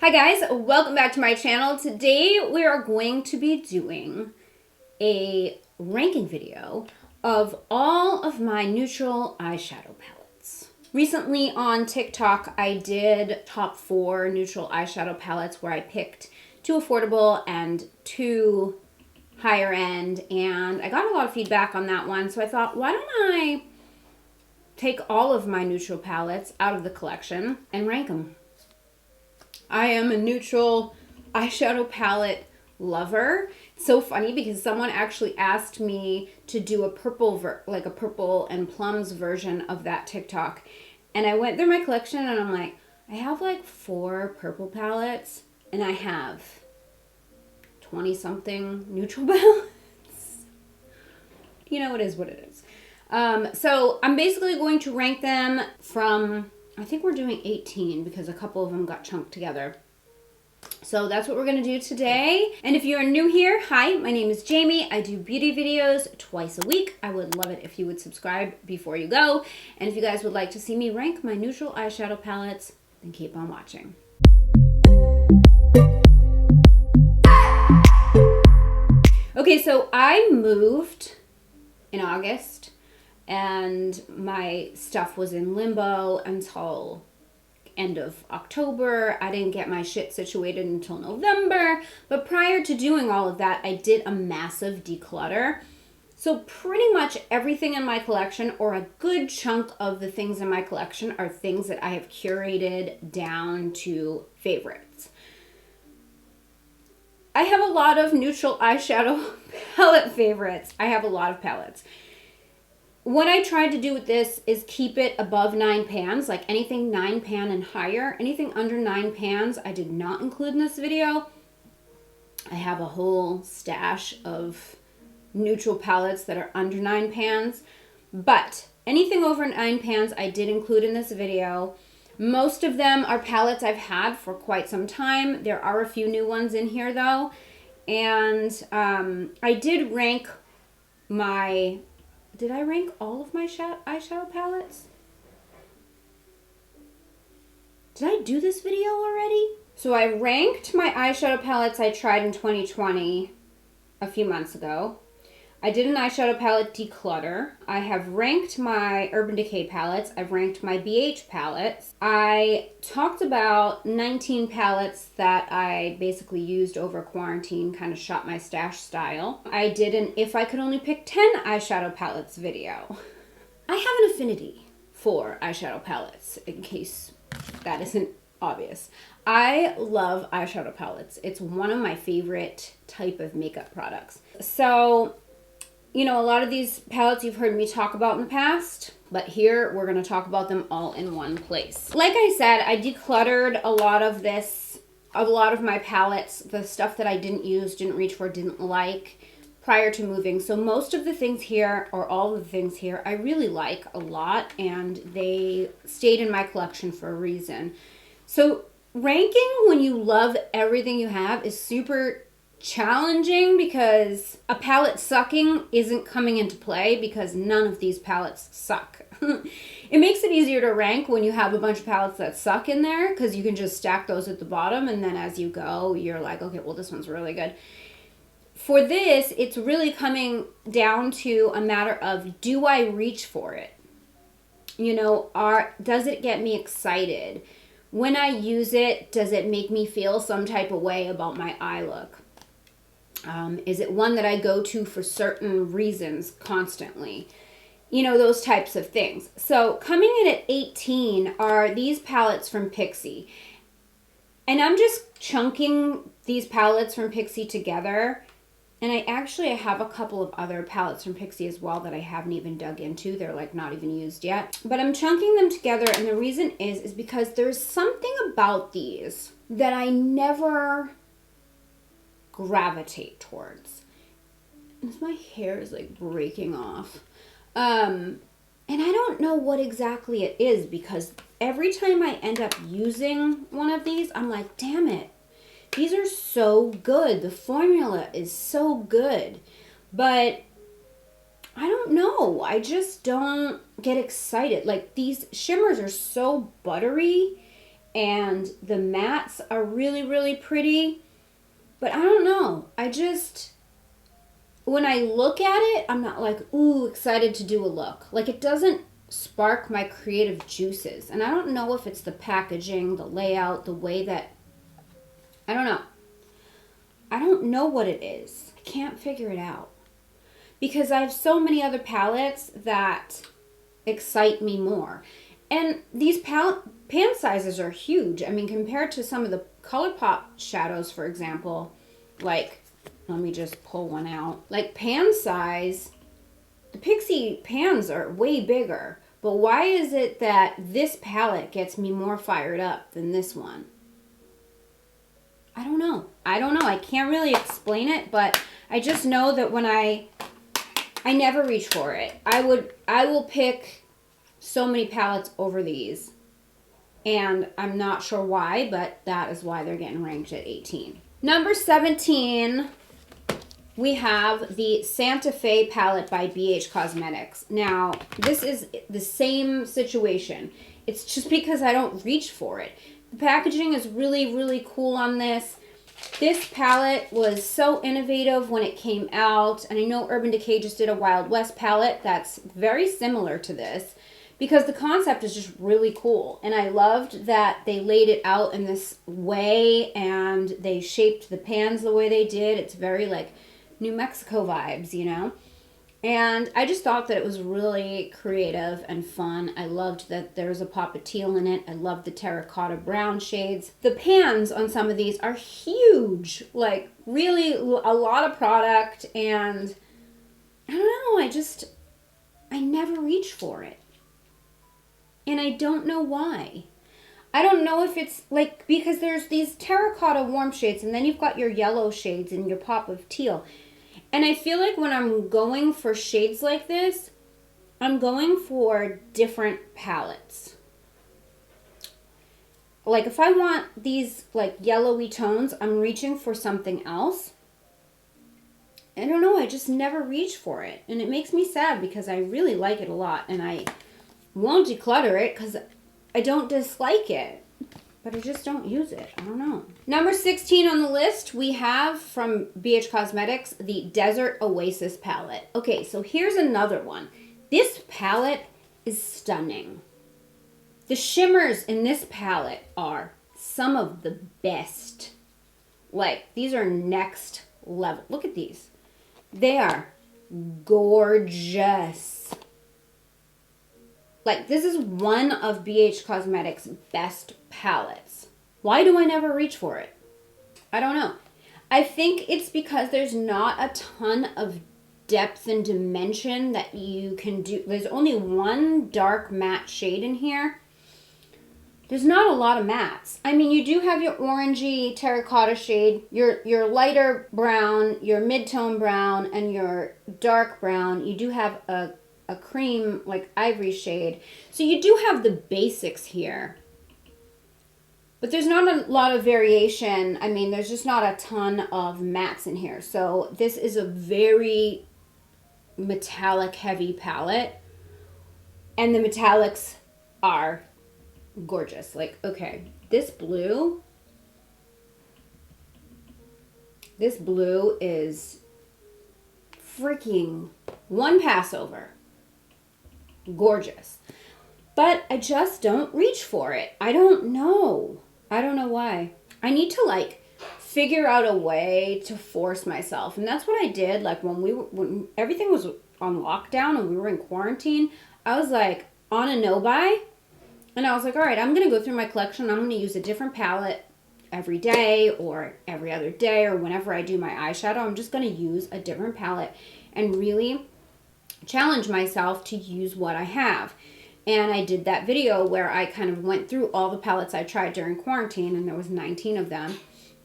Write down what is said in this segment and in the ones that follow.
Hi guys, welcome back to my channel. Today we are going to be doing a ranking video of all of my neutral eyeshadow palettes. Recently on TikTok I did top 4 neutral eyeshadow palettes where I picked 2 affordable and 2 higher end, and I got a lot of feedback on that one, so I thought, why don't I take all of my neutral palettes out of the collection and rank them. I am a neutral eyeshadow palette lover. It's so funny because someone actually asked me to do a purple, like a purple and plums version of that TikTok. And I went through my collection and I'm like, I have like 4 purple palettes and I have 20 something neutral palettes. You know, it is what it is. So I'm basically going to rank them from, I think we're doing 18 because a couple of them got chunked together. So that's what we're going to do today. And if you are new here, hi, my name is Jamie. I do beauty videos twice a week. I would love it if you would subscribe before you go. And if you guys would like to see me rank my neutral eyeshadow palettes, then keep on watching. Okay, so I moved in August. And my stuff was in limbo until end of October. I didn't get my shit situated until November. But prior to doing all of that, I did a massive declutter. So pretty much everything in my collection, or a good chunk of the things in my collection, are things that I have curated down to favorites. I have a lot of neutral eyeshadow palette favorites. I have a lot of palettes. What I tried to do with this is keep it above 9 pans, like anything 9 pan and higher. Anything under 9 pans I did not include in this video. I have a whole stash of neutral palettes that are under 9 pans, but anything over 9 pans I did include in this video. Most of them are palettes I've had for quite some time. There are a few new ones in here though, and I did rank my... Did I rank all of my eyeshadow palettes? Did I do this video already? So I ranked my eyeshadow palettes I tried in 2020 a few months ago. I did an eyeshadow palette declutter. I have ranked my Urban Decay palettes. I've ranked my BH palettes. I talked about 19 palettes that I basically used over quarantine, kind of shot my stash style. I did an If I Could Only Pick 10 eyeshadow palettes video. I have an affinity for eyeshadow palettes, in case that isn't obvious. I love eyeshadow palettes. It's one of my favorite type of makeup products. So, you know, a lot of these palettes you've heard me talk about in the past, but here we're going to talk about them all in one place. Like I said, I decluttered a lot of my palettes, the stuff that I didn't use, didn't reach for, didn't like prior to moving. So most of the things here, or all of the things here, I really like a lot, and they stayed in my collection for a reason. So ranking when you love everything you have is super challenging because a palette sucking isn't coming into play because none of these palettes suck. It makes it easier to rank when you have a bunch of palettes that suck in there because you can just stack those at the bottom, and then as you go you're like, okay, well this one's really good. For this, it's really coming down to a matter of, do I reach for it? You know, does it get me excited? When I use it, does it make me feel some type of way about my eye look? Is it one that I go to for certain reasons constantly? You know, those types of things. So coming in at 18 are these palettes from Pixi. And I'm just chunking these palettes from Pixi together. And I have a couple of other palettes from Pixi as well that I haven't even dug into. They're like not even used yet. But I'm chunking them together, and the reason is because there's something about these that I never gravitate towards. My hair is like breaking off. And I don't know what exactly it is, because every time I end up using one of these, I'm like, damn it. These are so good. The formula is so good. But I don't know. I just don't get excited. Like, these shimmers are so buttery And the mattes are really, really pretty. But I don't know. When I look at it, I'm not like, ooh, excited to do a look. Like, it doesn't spark my creative juices. And I don't know if it's the packaging, the layout, the way that, I don't know. I don't know what it is. I can't figure it out. Because I have so many other palettes that excite me more. And these pan sizes are huge. I mean, compared to some of the Colourpop shadows, for example, like, let me just pull one out. Like, pan size, the Pixie pans are way bigger. But why is it that this palette gets me more fired up than this one? I don't know. I can't really explain it, but I just know that when I never reach for it. I will pick so many palettes over these. And I'm not sure why, but that is why they're getting ranked at 18. Number 17, we have the Santa Fe palette by BH Cosmetics. Now, this is the same situation. It's just because I don't reach for it. The packaging is really, really cool on this. This palette was so innovative when it came out, and I know Urban Decay just did a Wild West palette that's very similar to this because the concept is just really cool. And I loved that they laid it out in this way and they shaped the pans the way they did. It's very like New Mexico vibes, you know? And I just thought that it was really creative and fun. I loved that there's a pop of teal in it. I love the terracotta brown shades. The pans on some of these are huge, like really a lot of product, and I don't know, I never reach for it. And I don't know why. I don't know if it's like, because there's these terracotta warm shades and then you've got your yellow shades and your pop of teal. And I feel like when I'm going for shades like this, I'm going for different palettes. Like if I want these like yellowy tones, I'm reaching for something else. I don't know, I just never reach for it. And it makes me sad because I really like it a lot. And I won't declutter it because I don't dislike it. But I just don't use it. I don't know. Number 16 on the list, we have from BH Cosmetics, the Desert Oasis palette. Okay, so here's another one. This palette is stunning. The shimmers in this palette are some of the best. Like, these are next level. Look at these. They are gorgeous. Like, this is one of BH Cosmetics' best palettes. Why do I never reach for it? I don't know. I think it's because there's not a ton of depth and dimension that you can do. There's only one dark matte shade in here. There's not a lot of mattes. I mean, you do have your orangey terracotta shade, your lighter brown, your mid-tone brown, and your dark brown. You do have a cream like ivory shade, so you do have the basics here, but there's not a lot of variation. I mean, there's just not a ton of mattes in here, so this is a very metallic heavy palette, and the metallics are gorgeous. Like, okay, this blue is freaking one pass over. Gorgeous. But I just don't reach for it. I don't know. I don't know why. I need to like figure out a way to force myself. And that's what I did. Like when everything was on lockdown and we were in quarantine, I was like on a no buy. And I was like, all right, I'm going to go through my collection. I'm going to use a different palette every day or every other day or whenever I do my eyeshadow. I'm just going to use a different palette and really challenge myself to use what I have. And I did that video where I kind of went through all the palettes I tried during quarantine, and there was 19 of them.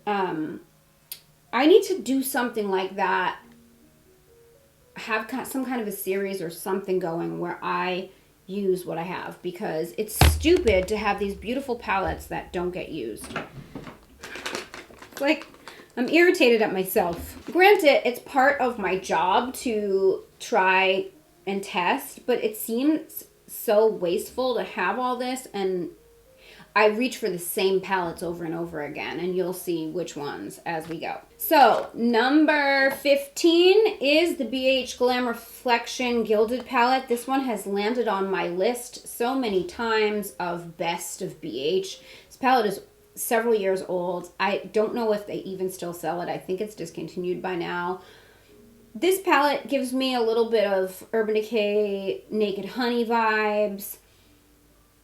I need to do something like that, have some kind of a series or something going where I use what I have, because it's stupid to have these beautiful palettes that don't get used. Like, I'm irritated at myself. Granted, it's part of my job to try and test, but it seems so wasteful to have all this, and I reach for the same palettes over and over again, and you'll see which ones as we go. So, number 15 is the BH Glam Reflection Gilded Palette. This one has landed on my list so many times of best of BH. This palette is several years old. I don't know if they even still sell it. I think it's discontinued by now. This palette gives me a little bit of Urban Decay Naked Honey vibes.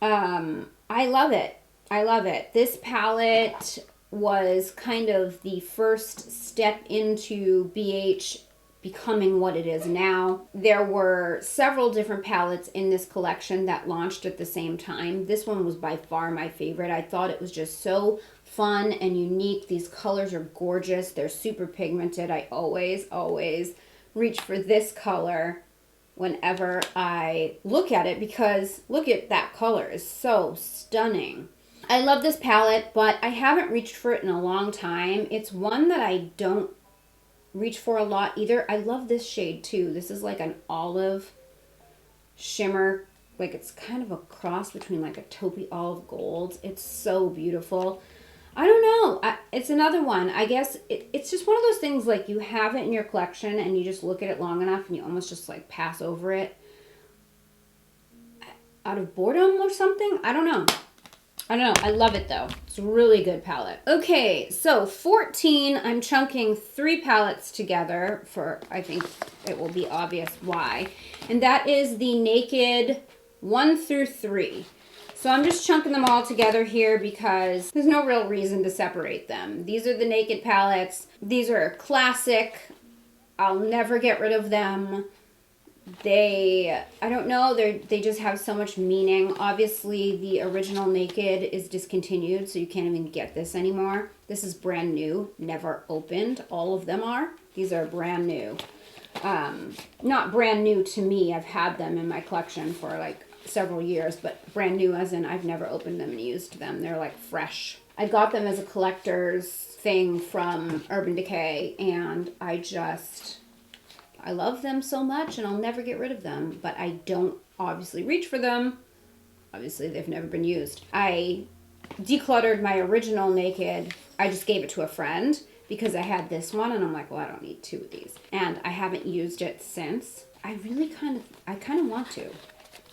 I love it. I love it. This palette was kind of the first step into BH becoming what it is now. There were several different palettes in this collection that launched at the same time. This one was by far my favorite. I thought it was just so fun and unique. These colors are gorgeous. They're super pigmented. I always reach for this color whenever I look at it, because look at that color. It's so stunning. I love this palette, but I haven't reached for it in a long time. It's one that I don't reach for a lot either. I love this shade too. This is like an olive shimmer. Like it's kind of a cross between like a taupey olive gold. It's so beautiful. I don't know. It's another one. I guess it's just one of those things, like you have it in your collection and you just look at it long enough and you almost just like pass over it out of boredom or something. I don't know. I love it though. It's a really good palette. Okay, so 14, I'm chunking 3 palettes together for, I think it will be obvious why. And that is the Naked 1 through 3. So I'm just chunking them all together here because there's no real reason to separate them. These are the Naked palettes. These are classic. I'll never get rid of them. I don't know, they just have so much meaning. Obviously, the original Naked is discontinued, so you can't even get this anymore. This is brand new, never opened. All of them are. These are brand new. Not brand new to me. I've had them in my collection for like several years, but brand new as in I've never opened them and used them. They're like fresh. I got them as a collector's thing from Urban Decay, and I love them so much and I'll never get rid of them, but I don't obviously reach for them. Obviously, they've never been used. I decluttered my original Naked. I just gave it to a friend because I had this one and I'm like, well, I don't need 2 of these. And I haven't used it since. I kind of want to.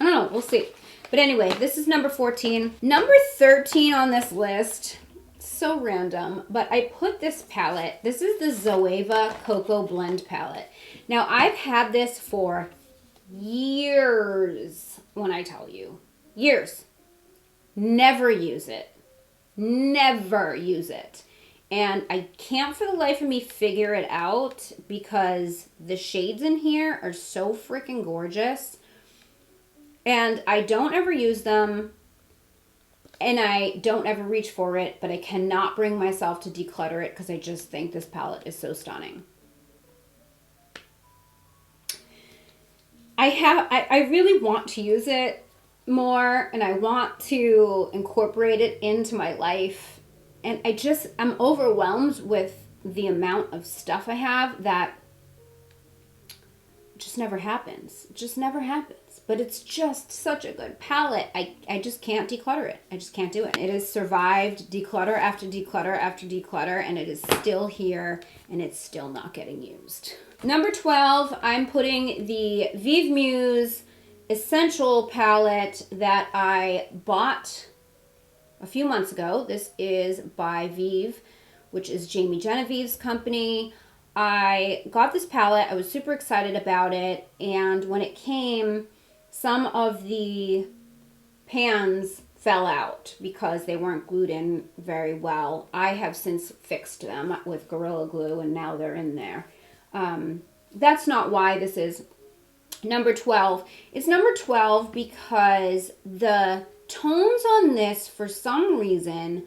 I don't know, we'll see. But anyway, this is number 14. Number 13 on this list, so random, but I put this palette. This is the Zoeva Coco Blend palette. Now, I've had this for years, when I tell you. Years. Never use it. Never use it. And I can't for the life of me figure it out because the shades in here are so freaking gorgeous. And I don't ever use them. And I don't ever reach for it, but I cannot bring myself to declutter it because I just think this palette is so stunning. I really want to use it more, and I want to incorporate it into my life. And I'm overwhelmed with the amount of stuff I have that just never happens. It just never happens. But it's just such a good palette. I just can't declutter it. I just can't do it. It has survived declutter after declutter after declutter, and it is still here, and it's still not getting used. Number 12, I'm putting the Vive Muse Essential palette that I bought a few months ago. This is by Vive, which is Jamie Genevieve's company. I got this palette. I was super excited about it, and when it came, some of the pans fell out because they weren't glued in very well. I have since fixed them with Gorilla Glue, and now they're in there. That's not why this is number 12. It's number 12 because the tones on this, for some reason,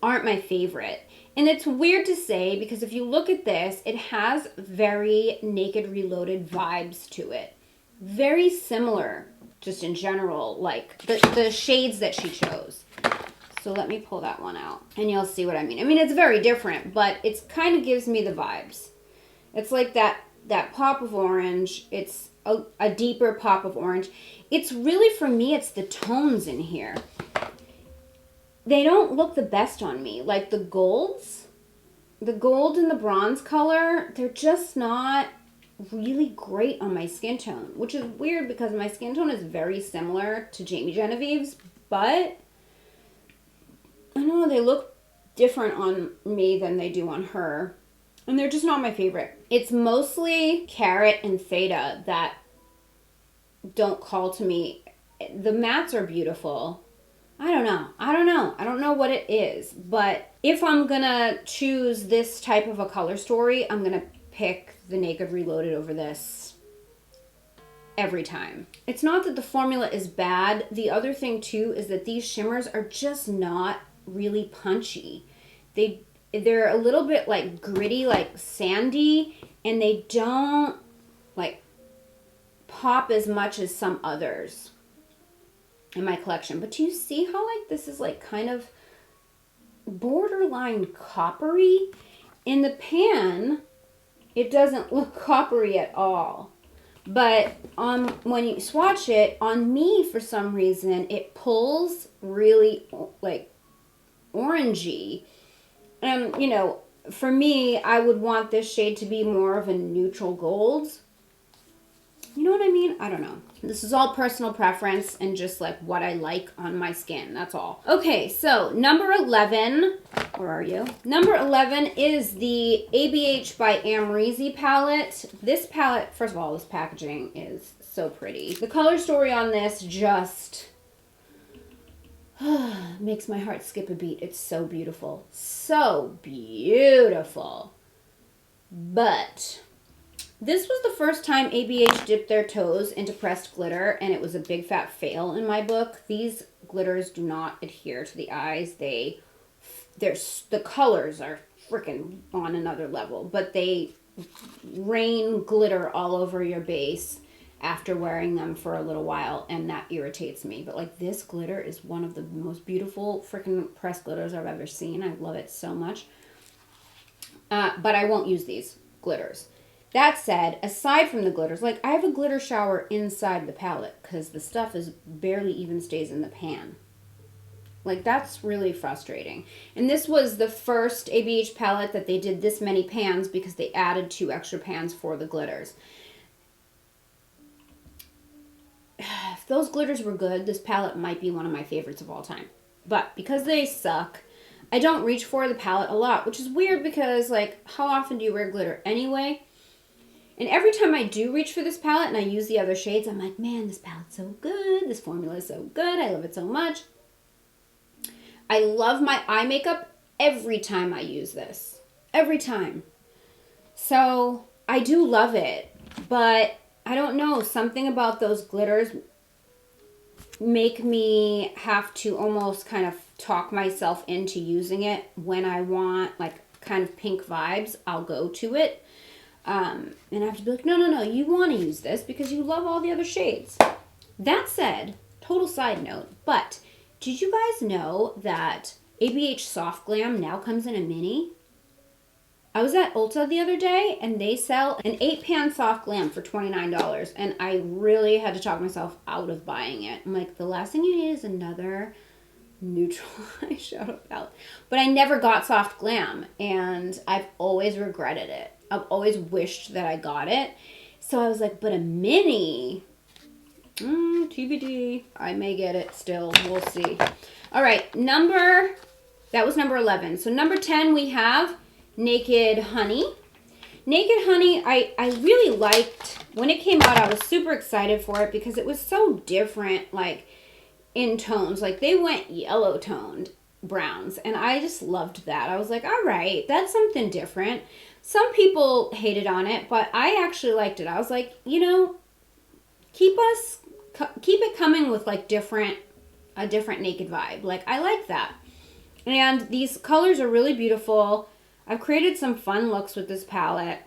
aren't my favorite. And it's weird to say because if you look at this, it has very Naked Reloaded vibes to it. Very similar, just in general, like the shades that she chose. So let me pull that one out and you'll see what I mean. I mean, it's very different, but it kind of gives me the vibes. It's like that pop of orange. It's a deeper pop of orange. It's really, for me, it's the tones in here. they don't look the best on me. Like the golds, the gold and the bronze color, they're just not really great on my skin tone, which is weird because my skin tone is very similar to Jamie Genevieve's, but I don't know, they look different on me than they do on her. And they're just not my favorite. It's mostly Carrot and Theta that don't call to me. The mattes are beautiful. I don't know what it is. But if I'm gonna choose this type of a color story, I'm gonna pick the Naked Reloaded over this every time. It's not that the formula is bad. The other thing too is that these shimmers are just not really punchy. They're a little bit like gritty, like sandy, and they don't like pop as much as some others in my collection. But do you see how like this is like kind of borderline coppery? In the pan, it doesn't look coppery at all. But when you swatch it, on me for some reason, it pulls really like orangey. And, you know, for me, I would want this shade to be more of a neutral gold. You know what I mean? I don't know. This is all personal preference and just like what I like on my skin. That's all. Okay, so number 11, where are you? Number 11 is the ABH by Amrezy palette. This palette, first of all, this packaging is so pretty. The color story on this just makes my heart skip a beat. It's so beautiful. So beautiful. But this was the first time ABH dipped their toes into pressed glitter, and it was a big fat fail in my book. These glitters do not adhere to the eyes. The colors are freaking on another level, but they rain glitter all over your base after wearing them for a little while, and that irritates me. But like this glitter is one of the most beautiful freaking pressed glitters I've ever seen. I love it so much. But I won't use these glitters. That said, aside from the glitters, like I have a glitter shower inside the palette because the stuff is barely even stays in the pan. Like that's really frustrating. And this was the first ABH palette that they did this many pans because they added 2 extra pans for the glitters. If those glitters were good, this palette might be one of my favorites of all time. But because they suck, I don't reach for the palette a lot, which is weird because, like, how often do you wear glitter anyway? And every time I do reach for this palette and I use the other shades, I'm like, man, this palette's so good. This formula is so good. I love it so much. I love my eye makeup every time I use this. Every time. So I do love it, but I don't know, something about those glitters make me have to almost kind of talk myself into using it. When I want like kind of pink vibes, I'll go to it. And I have to be like, no, you want to use this because you love all the other shades. That said, total side note, but did you guys know that ABH Soft Glam now comes in a mini? I was at Ulta the other day and they sell an 8-pan soft glam for $29, and I really had to talk myself out of buying it. I'm like, the last thing you need is another neutral eyeshadow palette. But I never got soft glam and I've always regretted it. I've always wished that I got it. So I was like, but a mini, TBD. I may get it still. We'll see. All right, that was number 11. So number 10 we have Naked Honey. Naked Honey, I really liked. When it came out, I was super excited for it because it was so different, like, in tones. Like, they went yellow toned browns, and I just loved that. I was like, all right, that's something different. Some people hated on it, but I actually liked it. I was like, you know, keep it coming with, like, a different Naked vibe. Like, I like that. And these colors are really beautiful. I've created some fun looks with this palette.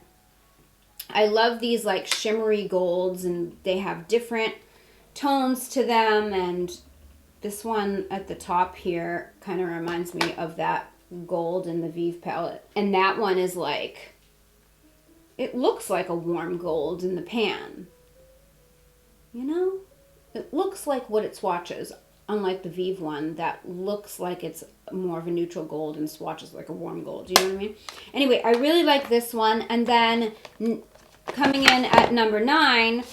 I love these like shimmery golds, and they have different tones to them, and this one at the top here kind of reminds me of that gold in the Vive palette. And that one is like, it looks like a warm gold in the pan. You know? It looks like what it swatches. unlike the Vive one that looks like it's more of a neutral gold and swatches like a warm gold. Do you know what I mean? Anyway, I really like this one. And then coming in at number 9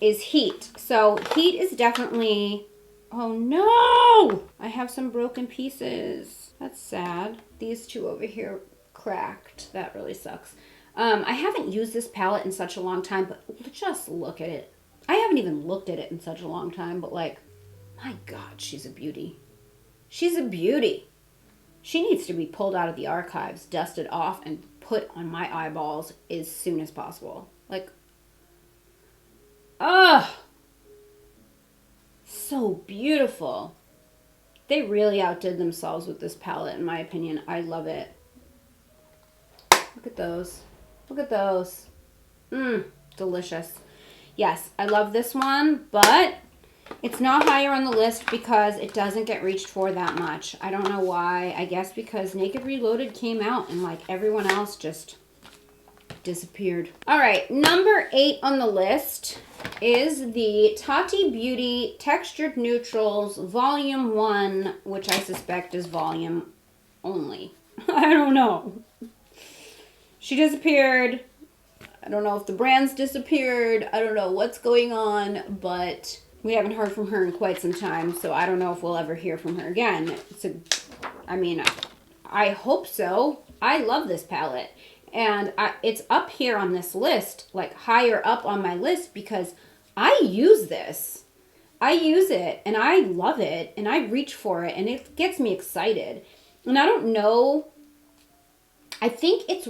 is Heat. So Heat is definitely, oh no, I have some broken pieces. That's sad. These two over here cracked. That really sucks. I haven't used this palette in such a long time, but just look at it. I haven't even looked at it in such a long time, but like, my God, she's a beauty. She's a beauty. She needs to be pulled out of the archives, dusted off, and put on my eyeballs as soon as possible. Like, ugh. So beautiful. They really outdid themselves with this palette, in my opinion. I love it. Look at those. Look at those. Delicious. Yes, I love this one, but it's not higher on the list because it doesn't get reached for that much. I don't know why. I guess because Naked Reloaded came out and like everyone else just disappeared. All right, number 8 on the list is the Tati Beauty Textured Neutrals Volume 1, which I suspect is volume only. I don't know. She disappeared. I don't know if the brand's disappeared. I don't know what's going on, but we haven't heard from her in quite some time, so I don't know if we'll ever hear from her again. I hope so. I love this palette. And it's up here on this list, like higher up on my list, because I use this. I use it, and I love it, and I reach for it, and it gets me excited. And I don't know, I think it's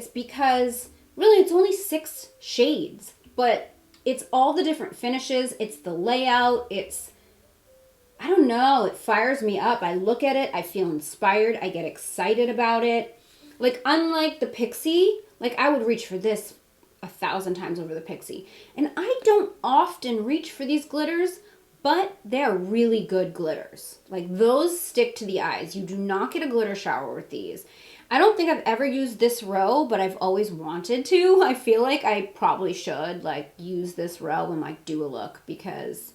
because, really, it's only 6 shades, but it's all the different finishes, it's the layout, I don't know, it fires me up. I look at it, I feel inspired, I get excited about it. Like, unlike the Pixie, like, I would reach for this 1,000 times over the Pixie. And I don't often reach for these glitters, but they're really good glitters. Like, those stick to the eyes. You do not get a glitter shower with these. I don't think I've ever used this row, but I've always wanted to. I feel like I probably should, like, use this row and, like, do a look because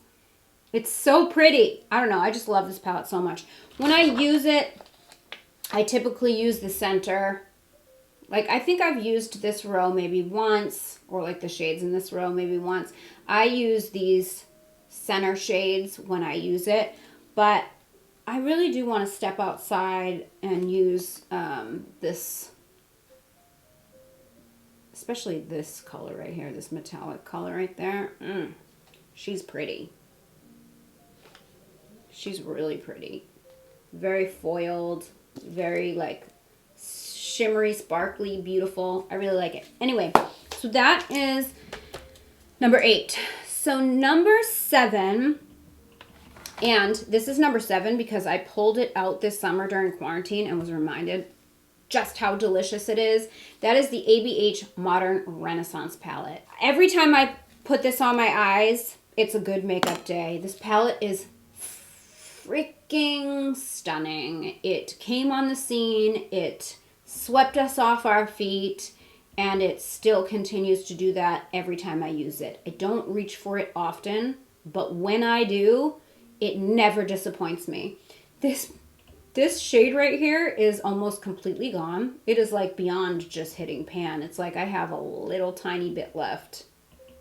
it's so pretty. I don't know. I just love this palette so much. When I use it, I typically use the center. Like, I think I've used this row maybe once, or like the shades in this row maybe once. I use these center shades when I use it, but I really do want to step outside and use this, especially this color right here, this metallic color right there. She's pretty. She's really pretty. Very foiled. Very like shimmery, sparkly, beautiful. I really like it. Anyway, so that is number 8. So number 7, and this is number 7 because I pulled it out this summer during quarantine and was reminded just how delicious it is. That is the ABH Modern Renaissance palette. Every time I put this on my eyes, it's a good makeup day. This palette is freaking stunning. It came on the scene, it swept us off our feet, and it still continues to do that every time I use it. I don't reach for it often, but when I do, it never disappoints me. This shade right here is almost completely gone. It is like beyond just hitting pan. It's like I have a little tiny bit left,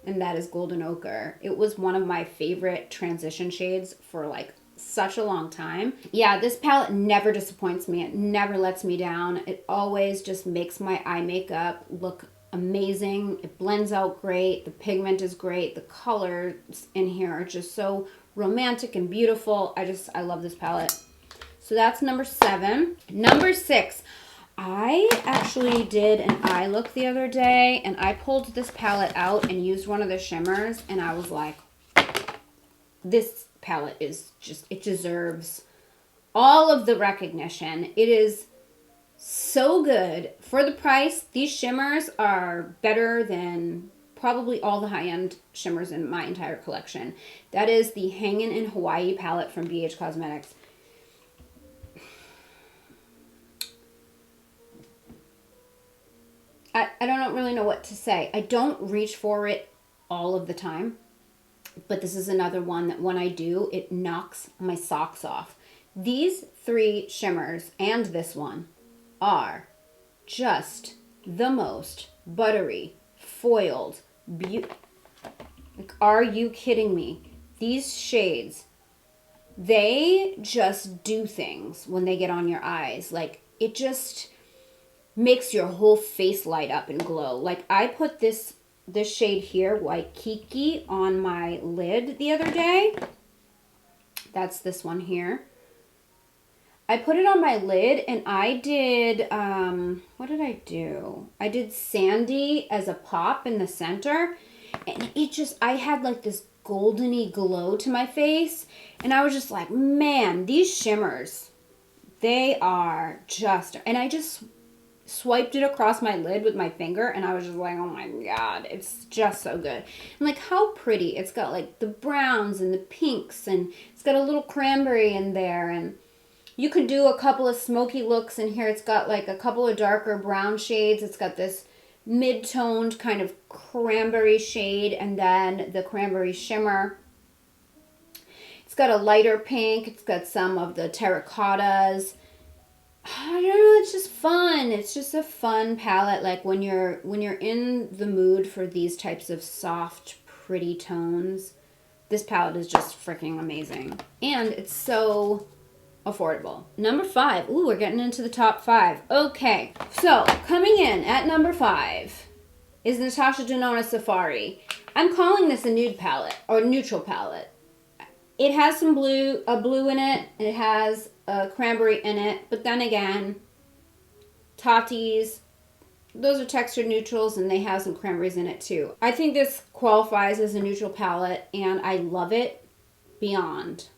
and that is Golden Ochre. It was one of my favorite transition shades for like such a long time. Yeah, this palette never disappoints me. It never lets me down. It always just makes my eye makeup look amazing. It blends out great. The pigment is great. The colors in here are just so romantic and beautiful. I love this palette. So that's number 7. Number 6. I actually did an eye look the other day, and I pulled this palette out and used one of the shimmers, and I was like, this palette is just, it deserves all of the recognition. It is so good. For the price, these shimmers are better than probably all the high-end shimmers in my entire collection. That is the Hangin' in Hawaii palette from BH Cosmetics. I don't really know what to say. I don't reach for it all of the time. But this is another one that when I do, it knocks my socks off. These three shimmers and this one are just the most buttery, foiled, like, are you kidding me? These shades, they just do things when they get on your eyes. Like, it just makes your whole face light up and glow. Like, I put this shade here, White Kiki, on my lid the other day. That's this one here. I put it on my lid and I did, what did I do? I did Sandy as a pop in the center. And it just, I had like this goldeny glow to my face. And I was just like, man, these shimmers, they are just, and I just swiped it across my lid with my finger and I was just like, oh my God, it's just so good. And like, how pretty. It's got like the browns and the pinks and it's got a little cranberry in there, and you could do a couple of smoky looks in here. It's got like a couple of darker brown shades. It's got this mid-toned kind of cranberry shade and then the cranberry shimmer. It's got a lighter pink. It's got some of the terracottas. I don't know, it's just fun. It's just a fun palette. Like when you're in the mood for these types of soft, pretty tones, this palette is just freaking amazing. And it's so affordable. Number 5. Ooh, we're getting into the top 5. Okay, so coming in at number 5 is Natasha Denona Safari. I'm calling this a nude palette or neutral palette. It has some blue, a blue in it, and it has a cranberry in it. But then again, Tati's, those are textured neutrals and they have some cranberries in it too. I think this qualifies as a neutral palette and I love it beyond.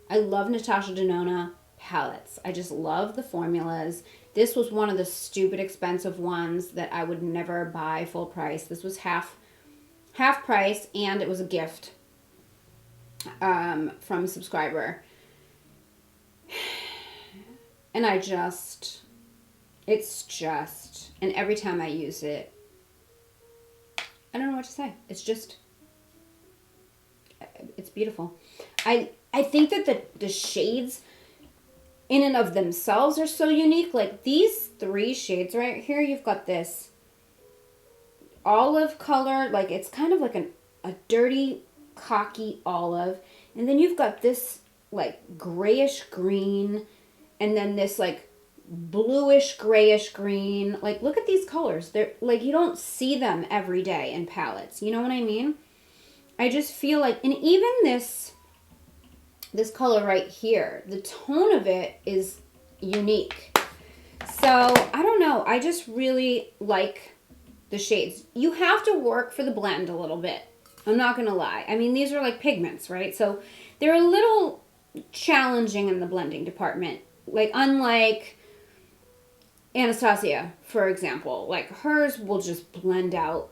I love Natasha Denona palettes. I just love the formulas. This was one of the stupid expensive ones that I would never buy full price. This was half price and it was a gift from a subscriber. And it's just, and every time I use it, I don't know what to say. It's just, it's beautiful. I think that the shades in and of themselves are so unique. Like these 3 shades right here, you've got this olive color, like it's kind of like a dirty, cocky olive. And then you've got this like grayish green, and then this like bluish grayish green. Like look at these colors. They're like, you don't see them every day in palettes. You know what I mean? I just feel like, and even this color right here, the tone of it is unique. So I don't know. I just really like the shades. You have to work for the blend a little bit. I'm not going to lie. I mean, these are like pigments, right? So they're a little challenging in the blending department. Like unlike Anastasia, for example, like hers will just blend out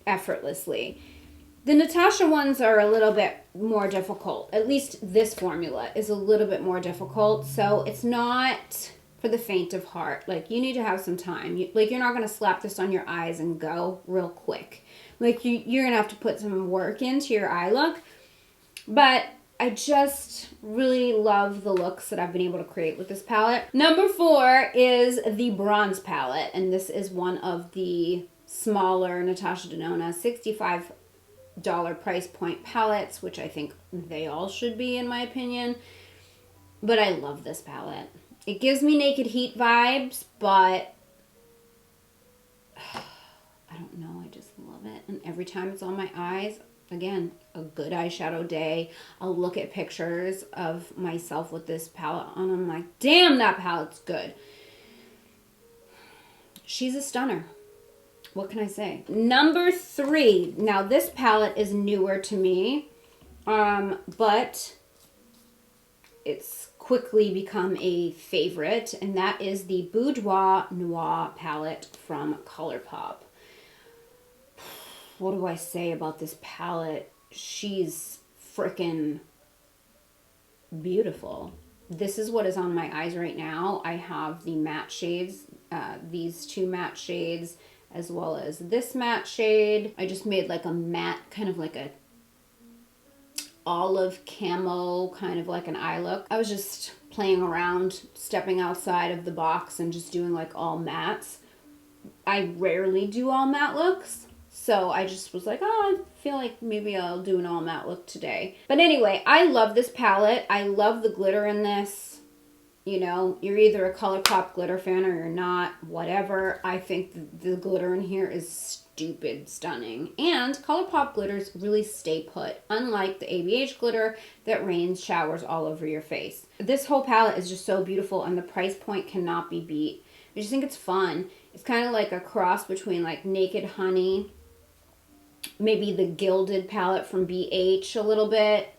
effortlessly. The Natasha ones are a little bit more difficult. At least this formula is a little bit more difficult. So it's not for the faint of heart. Like you need to have some time. You're not going to slap this on your eyes and go real quick. Like you're going to have to put some work into your eye look. But I just really love the looks that I've been able to create with this palette. Number 4 is the Bronze palette. And this is one of the smaller Natasha Denona $65 price point palettes, which I think they all should be in my opinion. But I love this palette. It gives me Naked Heat vibes, but I don't know, I just love it. And every time it's on my eyes, again, a good eyeshadow day, I'll look at pictures of myself with this palette on. I'm like, damn, that palette's good. She's a stunner. What can I say? Number 3. Now, this palette is newer to me, but it's quickly become a favorite, and that is the Boudoir Noir palette from Colourpop. What do I say about this palette? She's freaking beautiful. This is what is on my eyes right now. I have the matte shades, these 2 matte shades, as well as this matte shade. I just made like a matte, kind of like a olive camo, kind of like an eye look. I was just playing around, stepping outside of the box and just doing like all mattes. I rarely do all matte looks, so I just was like, oh, I feel like maybe I'll do an all matte look today. But anyway, I love this palette. I love the glitter in this. You know, you're either a Colourpop glitter fan or you're not, whatever. I think the glitter in here is stupid stunning. And Colourpop glitters really stay put, unlike the ABH glitter that rains showers all over your face. This whole palette is just so beautiful, and the price point cannot be beat. I just think it's fun. It's kind of like a cross between like Naked Honey, maybe the Gilded palette from BH a little bit.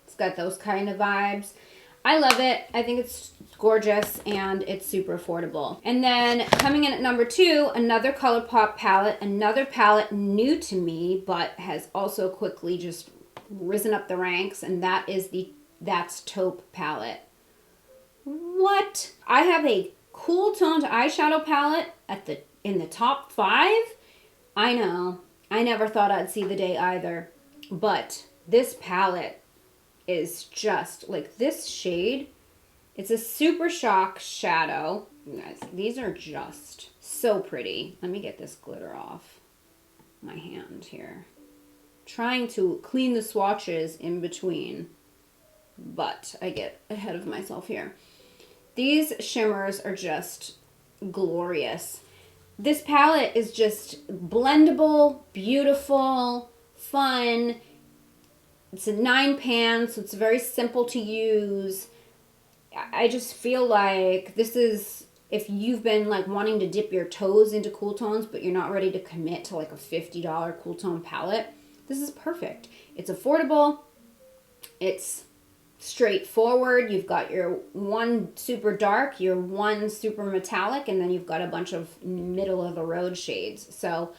It's got those kind of vibes. I love it. I think it's gorgeous and it's super affordable. And then coming in at number 2, another Colourpop palette, another palette new to me, but has also quickly just risen up the ranks, and that is the Taupe palette. What? I have a cool toned eyeshadow palette in the top 5. I know. I never thought I'd see the day either, but this palette is just like this shade. It's a Super Shock shadow. You guys, these are just so pretty. Let me get this glitter off my hand here. Trying to clean the swatches in between, but I get ahead of myself here. These shimmers are just glorious. This palette is just blendable, beautiful, fun. It's a 9 pan, so it's very simple to use. I just feel like this is, if you've been like wanting to dip your toes into cool tones, but you're not ready to commit to like a $50 cool tone palette, this is perfect. It's affordable. It's straightforward. You've got your one super dark, your one super metallic, and then you've got a bunch of middle of the road shades. So,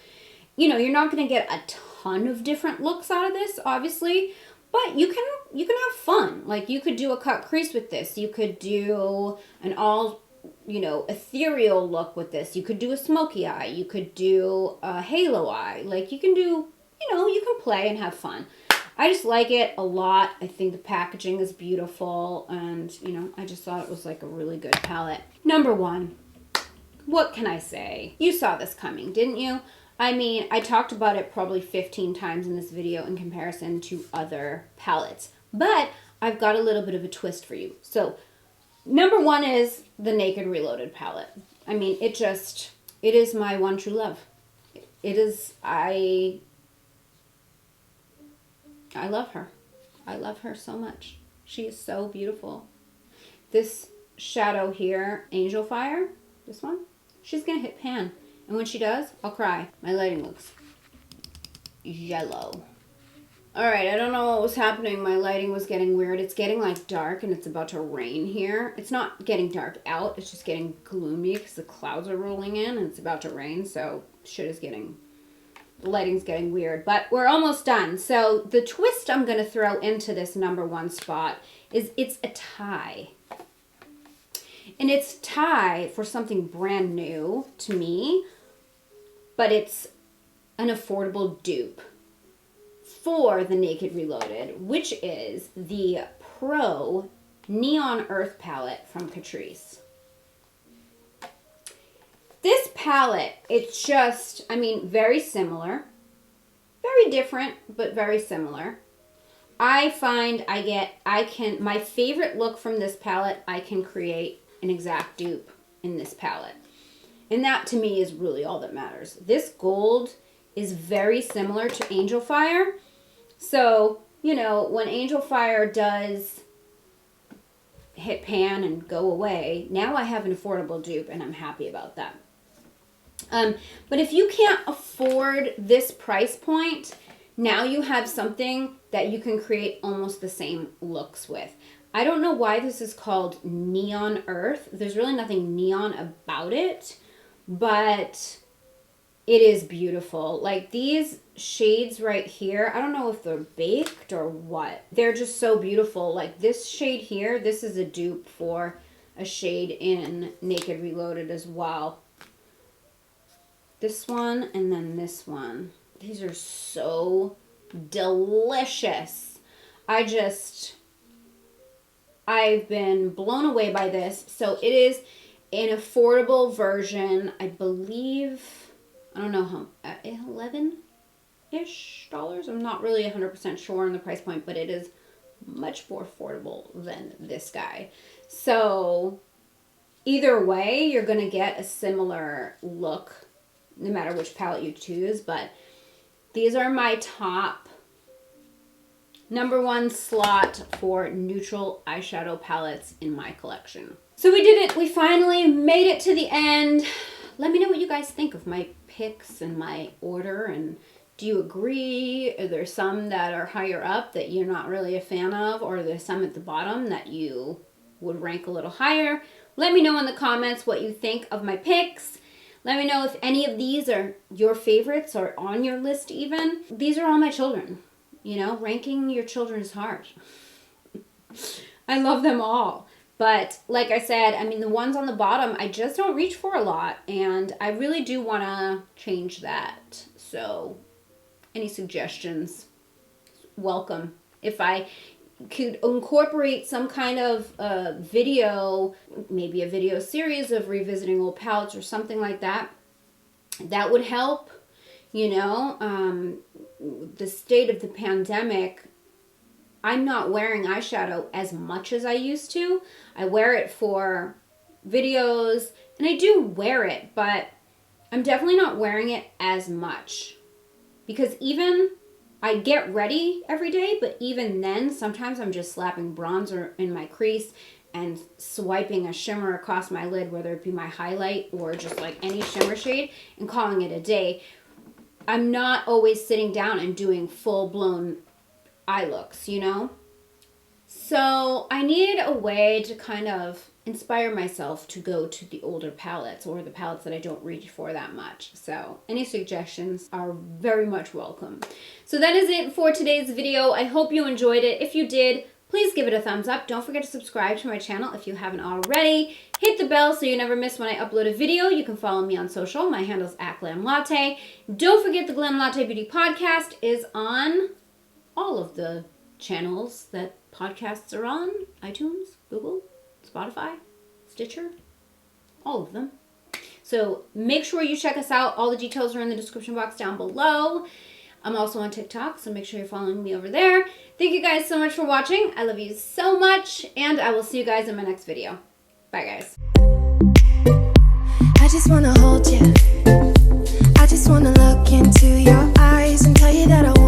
you know, you're not going to get a ton of different looks out of this, obviously, but you can have fun. Like, you could do a cut crease with this. You could do an all, you know, ethereal look with this. You could do a smoky eye. You could do a halo eye. Like, you can do, you know, you can play and have fun. I just like it a lot. I think the packaging is beautiful, and, you know, I just thought it was like a really good palette. Number 1. What can I say? You saw this coming, didn't you? I mean, I talked about it probably 15 times in this video in comparison to other palettes, but I've got a little bit of a twist for you. So, number 1 is the Naked Reloaded palette. I mean, it is my one true love. It is, I love her. I love her so much. She is so beautiful. This shadow here, Angelfire, this one, she's gonna hit pan. And when she does, I'll cry. My lighting looks yellow. Alright, I don't know what was happening. My lighting was getting weird. It's getting like dark and it's about to rain here. It's not getting dark out. It's just getting gloomy because the clouds are rolling in and it's about to rain. So the lighting's getting weird. But we're almost done. So the twist I'm going to throw into this number 1 spot is it's a tie. And it's tie for something brand new to me, but it's an affordable dupe for the Naked Reloaded, which is the Pro Neon Earth palette from Catrice. This palette, it's just, I mean, very similar. Very different, but very similar. I find my favorite look from this palette, I can create an exact dupe in this palette. And that to me is really all that matters. This gold is very similar to Angelfire. So, you know, when Angelfire does hit pan and go away, now I have an affordable dupe and I'm happy about that. But if you can't afford this price point, now you have something that you can create almost the same looks with. I don't know why this is called Neon Earth. There's really nothing neon about it, but it is beautiful. Like these shades right here, I don't know if they're baked or what. They're just so beautiful. Like this shade here, this is a dupe for a shade in Naked Reloaded as well. This one and then this one. These are so delicious. I've been blown away by this. So it is an affordable version. I believe, I don't know how, $11-ish. I'm not really 100% sure on the price point, but it is much more affordable than this guy. So either way, you're going to get a similar look no matter which palette you choose. But these are my top #1 slot for neutral eyeshadow palettes in my collection. So we did it. We finally made it to the end. Let me know what you guys think of my picks and my order, and do you agree? Are there some that are higher up that you're not really a fan of, or are there some at the bottom that you would rank a little higher? Let me know in the comments what you think of my picks. Let me know if any of these are your favorites or on your list even. These are all my children. You know, ranking your children is hard. I love them all. But like I said, I mean, the ones on the bottom, I just don't reach for a lot. And I really do want to change that. So any suggestions, welcome. If I could incorporate some kind of video, maybe a video series of revisiting old palettes or something like that, that would help. You know, the state of the pandemic, I'm not wearing eyeshadow as much as I used to. I wear it for videos, and I do wear it, but I'm definitely not wearing it as much. Because even, I get ready every day, but even then, sometimes I'm just slapping bronzer in my crease and swiping a shimmer across my lid, whether it be my highlight or just like any shimmer shade, and calling it a day. I'm not always sitting down and doing full-blown eye looks, you know? So I needed a way to kind of inspire myself to go to the older palettes, or the palettes that I don't reach for that much. So any suggestions are very much welcome. So that is it for today's video. I hope you enjoyed it. If you did, please give it a thumbs up. Don't forget to subscribe to my channel if you haven't already. Hit the bell so you never miss when I upload a video. You can follow me on social. My handle's @GlamLatte. Don't forget the Glam Latte Beauty Podcast is on all of the channels that podcasts are on. iTunes, Google, Spotify, Stitcher, all of them. So make sure you check us out. All the details are in the description box down below. I'm also on TikTok, so make sure you're following me over there. Thank you guys so much for watching. I love you so much, and I will see you guys in my next video. Bye, guys. I just wanna hold you. I just wanna look into your eyes and tell you that I